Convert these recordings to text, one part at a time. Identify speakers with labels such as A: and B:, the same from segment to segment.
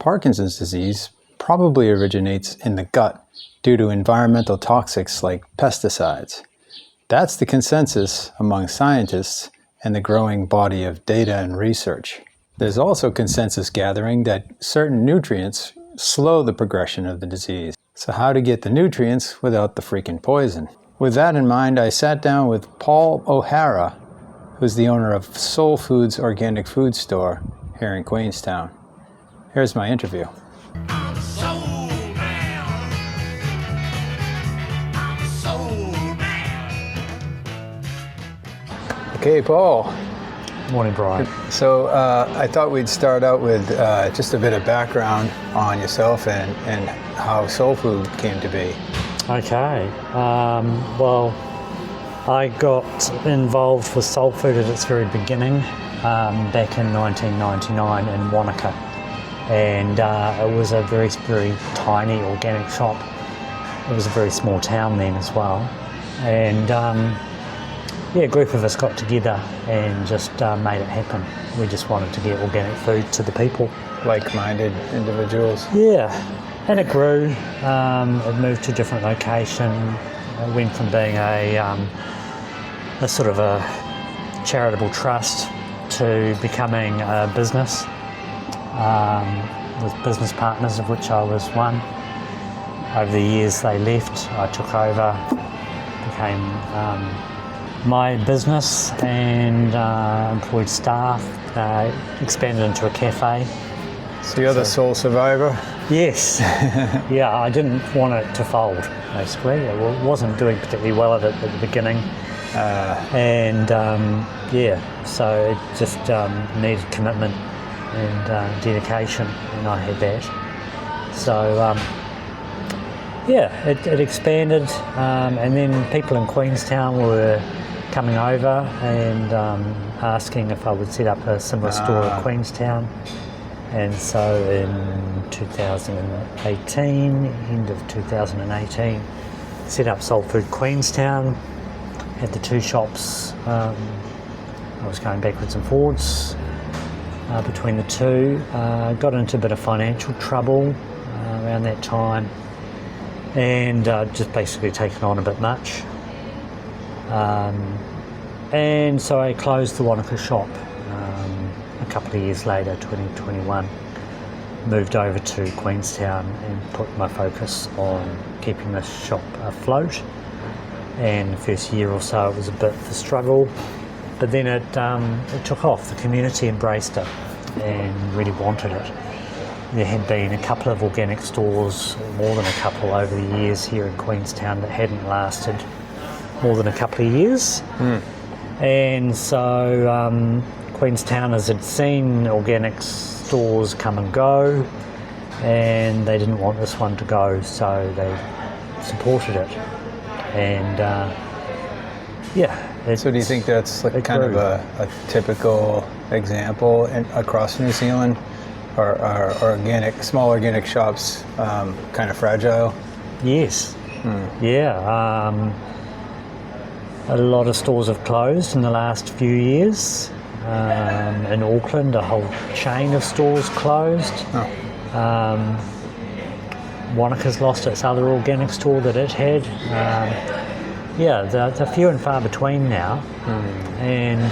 A: Parkinson's disease probably originates in the gut due to environmental toxics like pesticides. That's the consensus among scientists and the growing body of data and research. There's also consensus gathering that certain nutrients slow the progression of the disease. So how to get the nutrients without the freaking poison? With that in mind, I sat down with Paul Ohara, who's the owner of Soul Foods Organic Food Store here in Queenstown. Here's my interview. Okay, Paul.
B: Morning, Brian.
A: So I thought we'd start out with just a bit of background on yourself and how Soul Food came to be.
B: Okay. Well, I got involved with Soul Food at its very beginning back in 1999 in Wanaka. And it was a very, very tiny organic shop. It was a very small town then as well. And a group of us got together and just made it happen. We just wanted to get organic food to the people.
A: Like-minded individuals?
B: Yeah, and it grew. It moved to a different location. It went from being a sort of a charitable trust to becoming a business with business partners, of which I was one. Over the years they left, I took over, became my business and employed staff, expanded into a cafe.
A: So you're the sole survivor?
B: Yes. Yeah, I didn't want it to fold, basically. It wasn't doing particularly well at the beginning. So it just needed commitment and dedication, and I had that. So it expanded, and then people in Queenstown were coming over and asking if I would set up a similar store in Queenstown. And so in 2018, end of 2018, set up Soul Food Queenstown, had the two shops. I was going backwards and forwards between the two. Got into a bit of financial trouble around that time, and just basically taken on a bit much. And so I closed the Wanaka shop a couple of years later, 2021. Moved over to Queenstown and put my focus on keeping the shop afloat. And the first year or so it was a bit of a struggle, but then it took off. The community embraced it and really wanted it. There had been a couple of organic stores, more than a couple over the years here in Queenstown, that hadn't lasted more than a couple of years. And so Queenstowners had seen organic stores come and go, and they didn't want this one to go, so they supported it. And
A: so do you think that's like kind of a typical example across New Zealand? Are small organic shops kind of fragile?
B: Yes. A lot of stores have closed in the last few years. In Auckland, a whole chain of stores closed. Wanaka's lost its other organic store that it had. They're few and far between now. And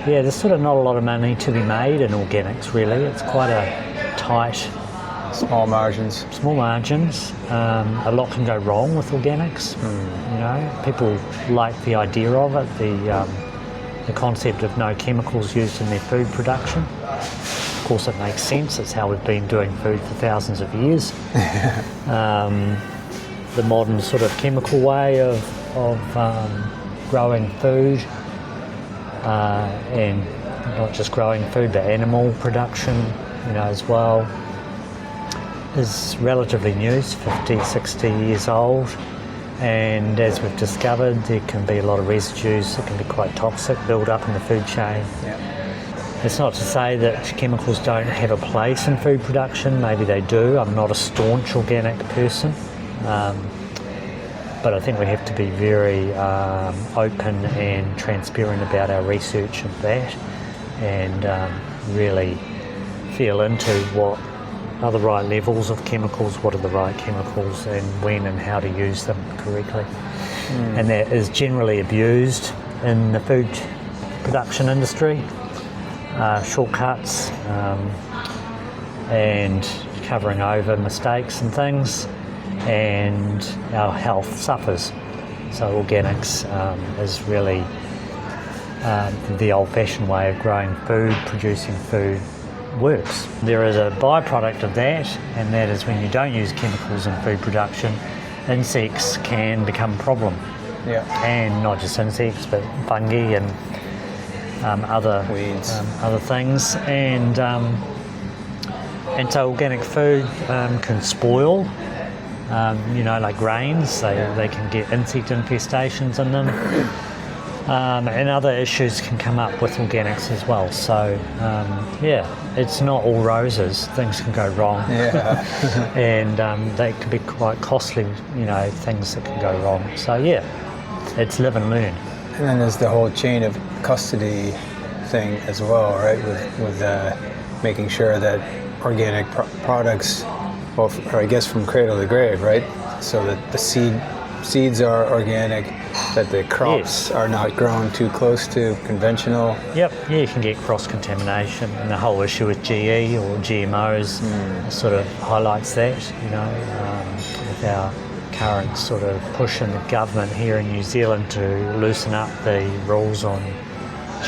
B: there's sort of not a lot of money to be made in organics, really. It's quite a tight...
A: Small margins.
B: A lot can go wrong with organics. You know, people like the idea of it, the concept of no chemicals used in their food production. Of course, it makes sense. It's how we've been doing food for thousands of years. The modern sort of chemical way of growing food, and not just growing food, but animal production, as well, is relatively new. It's 50, 60 years old, and as we've discovered, there can be a lot of residues that can be quite toxic, build up in the food chain. It's not to say that chemicals don't have a place in food production. Maybe they do. I'm not a staunch organic person, but I think we have to be very open and transparent about our research of that, and really feel into what are the right levels of chemicals, what are the right chemicals, and when and how to use them correctly. And that is generally abused in the food production industry. Shortcuts and covering over mistakes and things, and our health suffers. So organics is really the old-fashioned way of growing food, producing food works. There is a byproduct of that, and that is when you don't use chemicals in food production, insects can become a problem.
A: Yeah.
B: And not just insects, but fungi and other
A: Weeds.
B: Other things, and so organic food can spoil. Like grains, they can get insect infestations in them, and other issues can come up with organics as well. So it's not all roses. Things can go wrong, and they can be quite costly. Things that can go wrong. So it's live and learn.
A: And then there's the whole chain of custody thing as well, right? With making sure that organic products, or I guess from cradle to grave, right? So that the seeds are organic, that the crops are not grown too close to conventional.
B: Yep, you can get cross-contamination, and the whole issue with GE or GMOs sort of highlights that, with our current sort of push in the government here in New Zealand to loosen up the rules on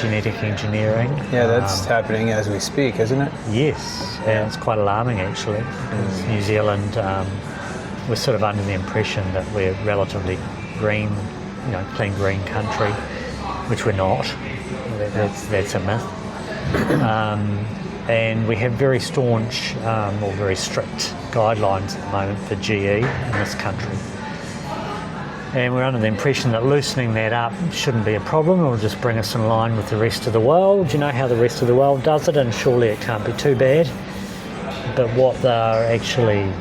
B: genetic engineering.
A: Yeah, that's happening as we speak, isn't it?
B: Yes, and it's quite alarming actually, because New Zealand, we're sort of under the impression that we're relatively green, clean green country, which we're not. That's a myth. And we have very staunch or very strict guidelines at the moment for GE in this country. And we're under the impression that loosening that up shouldn't be a problem. It'll just bring us in line with the rest of the world. You know how the rest of the world does it, and surely it can't be too bad. But what they're actually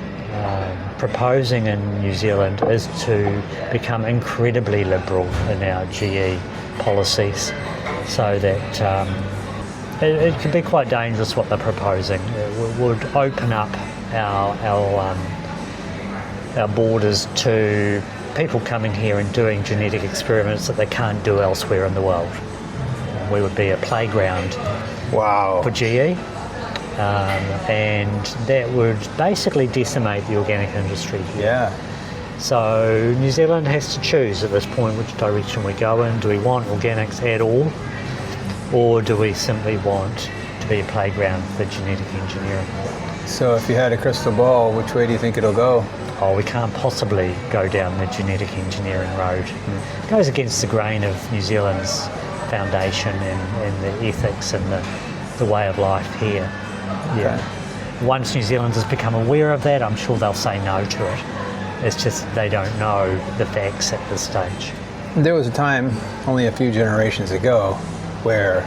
B: proposing in New Zealand is to become incredibly liberal in our GE policies, so that it could be quite dangerous what they're proposing. It would open up our borders to people coming here and doing genetic experiments that they can't do elsewhere in the world. We would be a playground for GE, and that would basically decimate the organic industry here.
A: Yeah.
B: So New Zealand has to choose at this point which direction we go in. Do we want organics at all, or do we simply want to be a playground for genetic engineering?
A: So if you had a crystal ball, which way do you think it'll go?
B: Oh, we can't possibly go down the genetic engineering road. It goes against the grain of New Zealand's foundation and the ethics and the way of life here. Yeah. Once New Zealanders become aware of that, I'm sure they'll say no to it. It's just they don't know the facts at this stage.
A: There was a time, only a few generations ago, where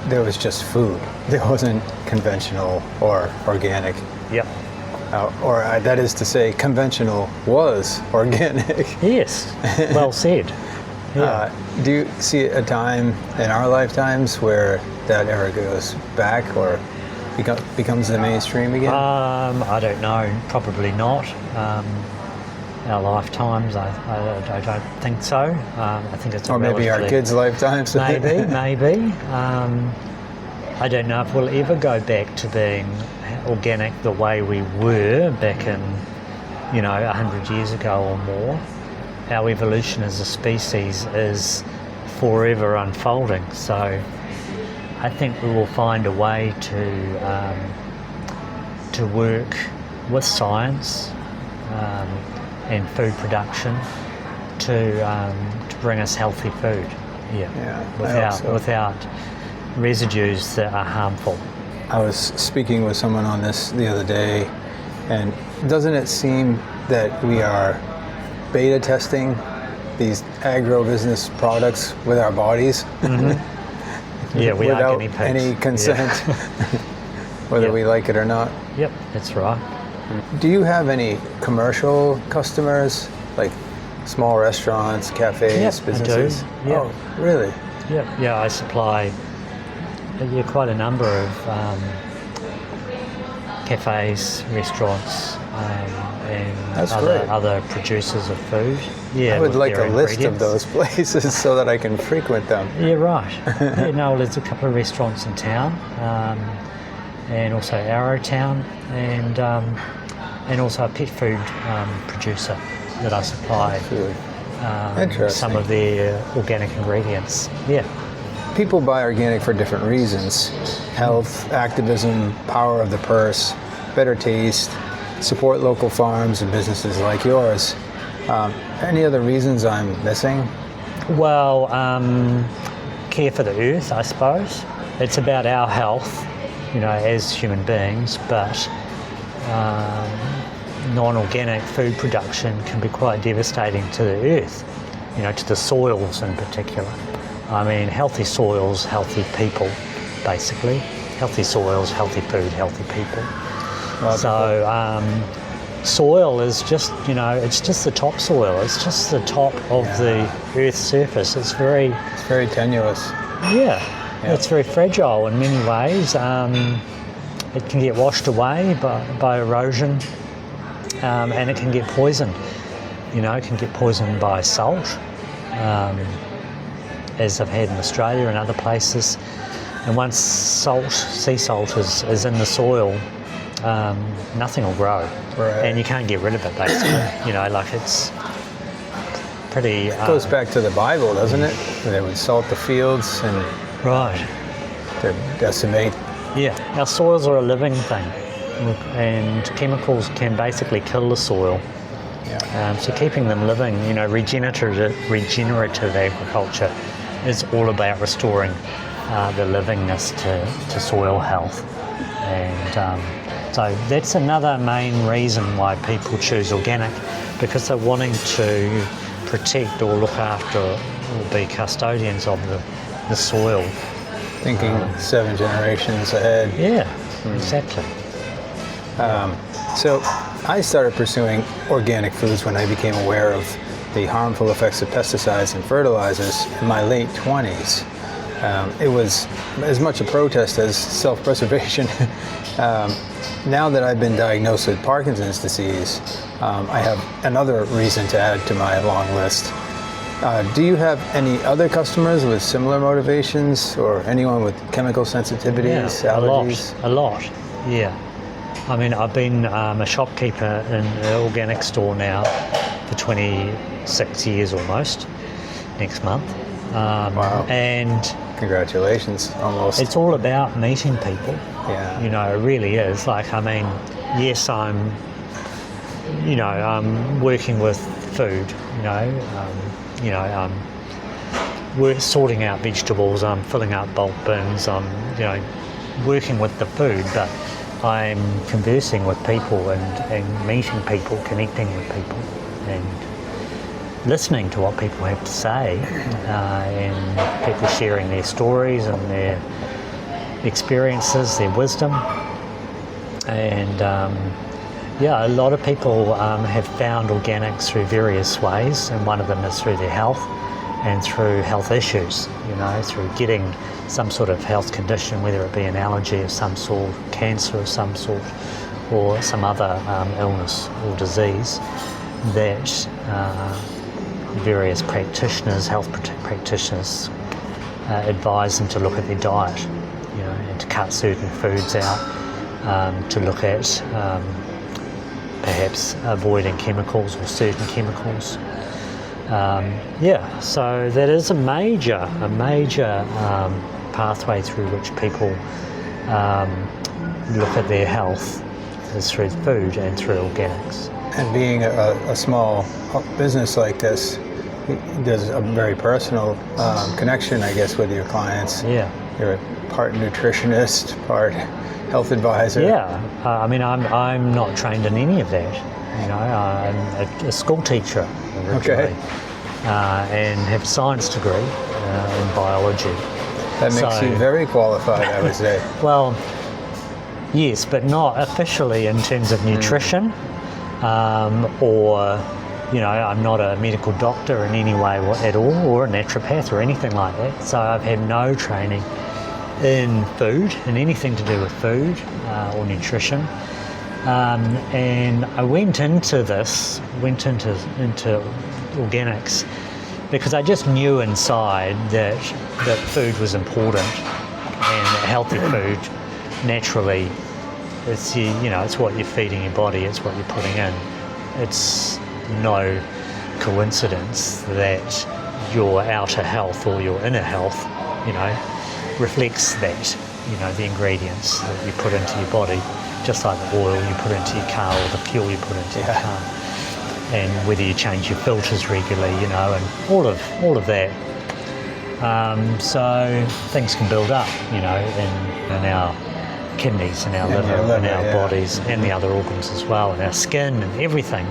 A: there was just food. There wasn't conventional or organic.
B: Yep.
A: That is to say, conventional was organic.
B: Yes, well said. Yeah.
A: Do you see a time in our lifetimes where that era goes back or becomes the mainstream again?
B: I don't know, probably not. Our lifetimes, I don't think so. I think it's
A: or maybe our kids' lifetimes.
B: Maybe. I don't know if we'll ever go back to being organic the way we were back in, 100 years ago or more. Our evolution as a species is forever unfolding, so I think we will find a way to work with science and food production to bring us healthy food. Without residues that are harmful.
A: I was speaking with someone on this the other day, and doesn't it seem that we are beta testing these agro-business products with our bodies?
B: Mm-hmm. Yeah, we
A: without
B: are guinea pigs.
A: Any consent, whether we like it or not.
B: Yep, that's right.
A: Do you have any commercial customers, like small restaurants, cafes, businesses?
B: I do. Yep.
A: Oh, really?
B: Yeah, I supply quite a number of cafes, restaurants, and
A: That's great.
B: other producers of food. Yeah,
A: I would
B: with
A: like
B: their
A: a list of
B: ingredients.
A: those places so that I can frequent them.
B: Yeah, right. Yeah, no, there's a couple of restaurants in town, and also Arrowtown, and also a pet food producer that I supply
A: Food. Interesting.
B: some of their organic ingredients. Yeah.
A: People buy organic for different reasons: health, activism, power of the purse, better taste, support local farms and businesses like yours. Any other reasons I'm missing?
B: Well, care for the earth, I suppose. It's about our health, as human beings, but non-organic food production can be quite devastating to the earth, to the soils in particular. I mean, healthy soils, healthy people, basically. Healthy soils, healthy food, healthy people. So soil is just, it's just the topsoil. It's just the top of the Earth's surface. It's very
A: tenuous.
B: Yeah, it's very fragile in many ways. It can get washed away by erosion, and it can get poisoned. It can get poisoned by salt, as I've had in Australia and other places. And once sea salt is in the soil, nothing will grow, and you can't get rid of it, basically. It's pretty...
A: It goes back to the Bible, doesn't it? They would salt the fields and
B: Right.
A: to decimate.
B: Yeah, our soils are a living thing, and chemicals can basically kill the soil.
A: Yeah.
B: So keeping them living, regenerative agriculture is all about restoring the livingness to soil health. And so that's another main reason why people choose organic, because they're wanting to protect or look after or be custodians of the soil.
A: Thinking 7 generations ahead.
B: Yeah, exactly.
A: So I started pursuing organic foods when I became aware of the harmful effects of pesticides and fertilizers in my late 20s. It was as much a protest as self-preservation. Now that I've been diagnosed with Parkinson's disease, I have another reason to add to my long list. Do you have any other customers with similar motivations, or anyone with chemical sensitivities, allergies?
B: A lot, yeah. I mean, I've been a shopkeeper in an organic store now for 26 years almost, next month.
A: Wow.
B: And
A: Congratulations, almost.
B: it's all about meeting people.
A: Yeah.
B: It really is. Yes, I'm working with food, we're sorting out vegetables, I'm filling up bulk bins, I'm, working with the food, but I'm conversing with people and meeting people, connecting with people, and listening to what people have to say, and people sharing their stories and their experiences, their wisdom. And a lot of people have found organics through various ways, and one of them is through their health and through health issues, through getting some sort of health condition, whether it be an allergy of some sort, cancer of some sort, or some other illness or disease, that various practitioners, health practitioners, advise them to look at their diet, and to cut certain foods out, to look at perhaps avoiding chemicals or certain chemicals. So that is a major pathway through which people look at their health, is through food and through organics.
A: And being a small business like this, there's a very personal connection, I guess, with your clients.
B: Yeah.
A: You're part nutritionist, part health advisor.
B: Yeah. I'm not trained in any of that. I'm a school teacher originally, and have a science degree in biology.
A: That makes you very qualified, I would say.
B: Well, yes, but not officially in terms of nutrition, or, I'm not a medical doctor in any way at all, or a naturopath or anything like that. So I've had no training in food, in anything to do with food or nutrition. And I went into organics because I just knew inside that food was important, and healthy food naturally, it's it's what you're feeding your body, it's what you're putting in. It's no coincidence that your outer health or your inner health, reflects that, the ingredients that you put into your body, just like the oil you put into your car or the fuel you put into your car, and whether you change your filters regularly, and all of that. So things can build up, in our kidneys, in our liver, in our bodies, and the other organs as well, and our skin and everything,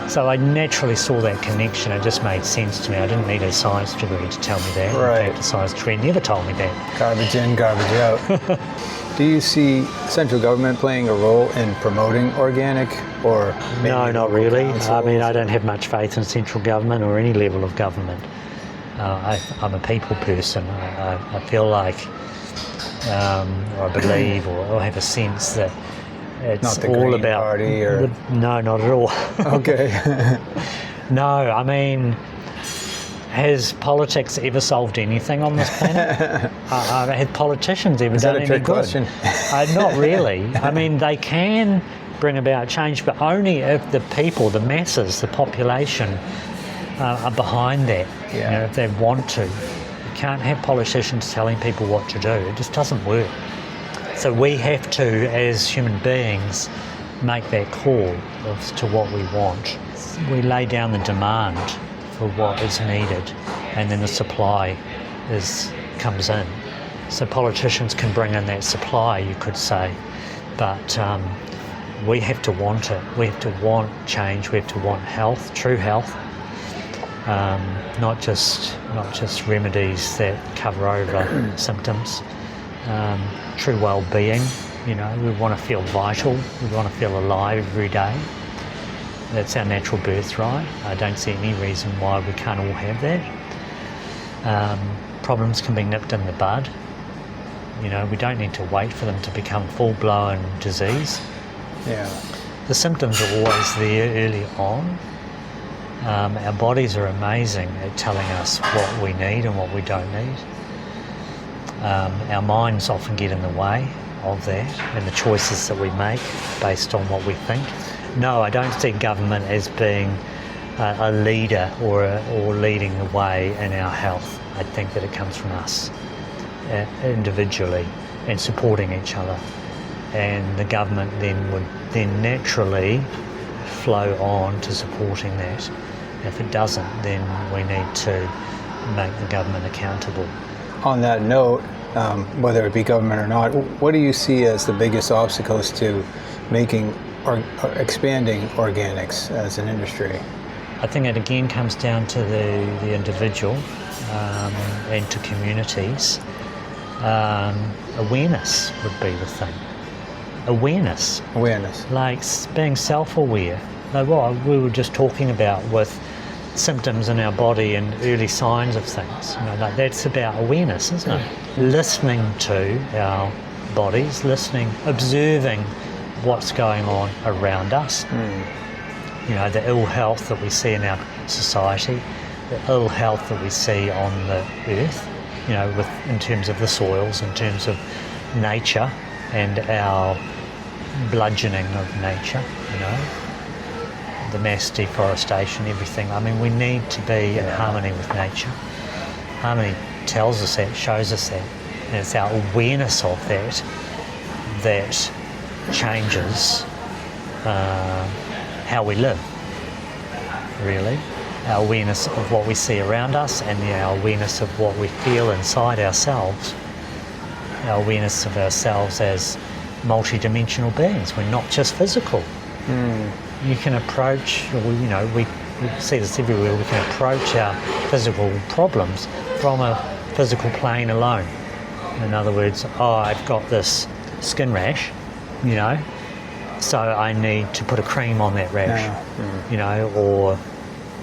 B: So I naturally saw that connection. It just made sense to me. I didn't need a science degree to tell me that.
A: Right.
B: In fact, a science degree never told me that.
A: Garbage in, garbage out. Do you see central government playing a role in promoting organic, or
B: no, not really.
A: councils?
B: I mean, I don't have much faith in central government or any level of government. I'm a people person. I feel like, or I believe, or I have a sense that it's
A: not the
B: all
A: Green
B: about.
A: Party or...
B: No, not at all.
A: Okay.
B: No, I mean, has politics ever solved anything on this planet? Have politicians ever done any good?
A: Is that a trick question?
B: Not really. I mean, they can bring about change, but only if the people, the masses, the population are behind that.
A: Yeah.
B: If they want to. You can't have politicians telling people what to do. It just doesn't work. So we have to, as human beings, make that call as to what we want. We lay down the demand for what is needed, and then the supply comes in. So politicians can bring in that supply, you could say, but we have to want it. We have to want change. We have to want health, true health, not just remedies that cover over symptoms. True well-being, we want to feel vital, we want to feel alive every day. That's our natural birthright. I don't see any reason why we can't all have that. Problems can be nipped in the bud. We don't need to wait for them to become full-blown disease.
A: Yeah.
B: The symptoms are always there early on. Our bodies are amazing at telling us what we need and what we don't need. Our minds often get in the way of that and the choices that we make based on what we think. No, I don't see government as being a leader or leading the way in our health. I think that it comes from us individually and supporting each other. And the government would naturally flow on to supporting that. If it doesn't, then we need to make the government accountable.
A: On that note, whether it be government or not, what do you see as the biggest obstacles to making or expanding organics as an industry?
B: I think it again comes down to the individual and to communities. Awareness would be the thing. Awareness. Like being self-aware. Like what we were just talking about with symptoms in our body and early signs of things. Like that's about awareness, isn't it? Listening to our bodies, observing what's going on around us. The ill health that we see in our society, the ill health that we see on the earth, in terms of the soils, in terms of nature and our bludgeoning of nature, the mass deforestation, everything. I mean, we need to be in harmony with nature. Harmony tells us that, shows us that, and it's our awareness of that changes how we live, really. Our awareness of what we see around us and our awareness of what we feel inside ourselves. Our awareness of ourselves as multi-dimensional beings. We're not just physical. You can approach, we see this everywhere, we can approach our physical problems from a physical plane alone. In other words, I've got this skin rash, so I need to put a cream on that rash, or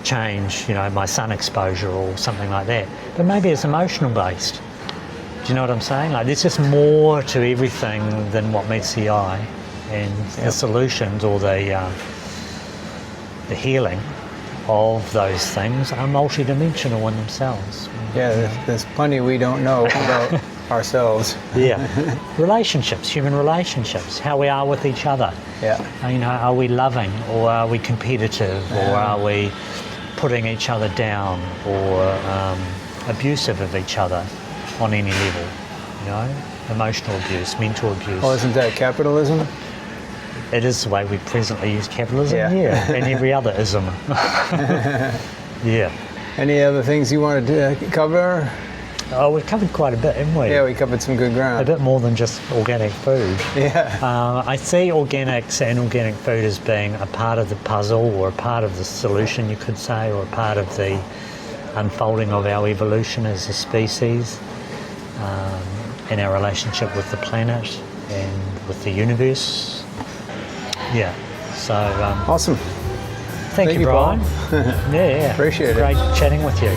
B: change, my sun exposure or something like that. But maybe it's emotional based. Do you know what I'm saying? Like there's just more to everything than what meets the eye. and the solutions or the healing of those things are multidimensional in themselves.
A: Yeah, there's plenty we don't know about ourselves.
B: Yeah, relationships, human relationships, how we are with each other.
A: Yeah.
B: You know, are we loving or are we competitive or are we putting each other down or abusive of each other on any level? You know, emotional abuse, mental abuse.
A: Oh, isn't that capitalism?
B: It is the way we presently use capitalism,
A: Yeah.
B: and every other ism. Yeah.
A: Any other things you wanted to cover?
B: Oh, we've covered quite a bit, haven't we?
A: Yeah, we covered some good
B: A
A: ground.
B: bit more than just organic food.
A: Yeah.
B: I see organics and organic food as being a part of the puzzle or a part of the solution, you could say, or a part of the unfolding of our evolution as a species, in our relationship with the planet and with the universe. Yeah, so
A: Awesome.
B: thank you,
A: you,
B: Brian.
A: Paul.
B: Yeah,
A: Appreciate it.
B: Great chatting with you.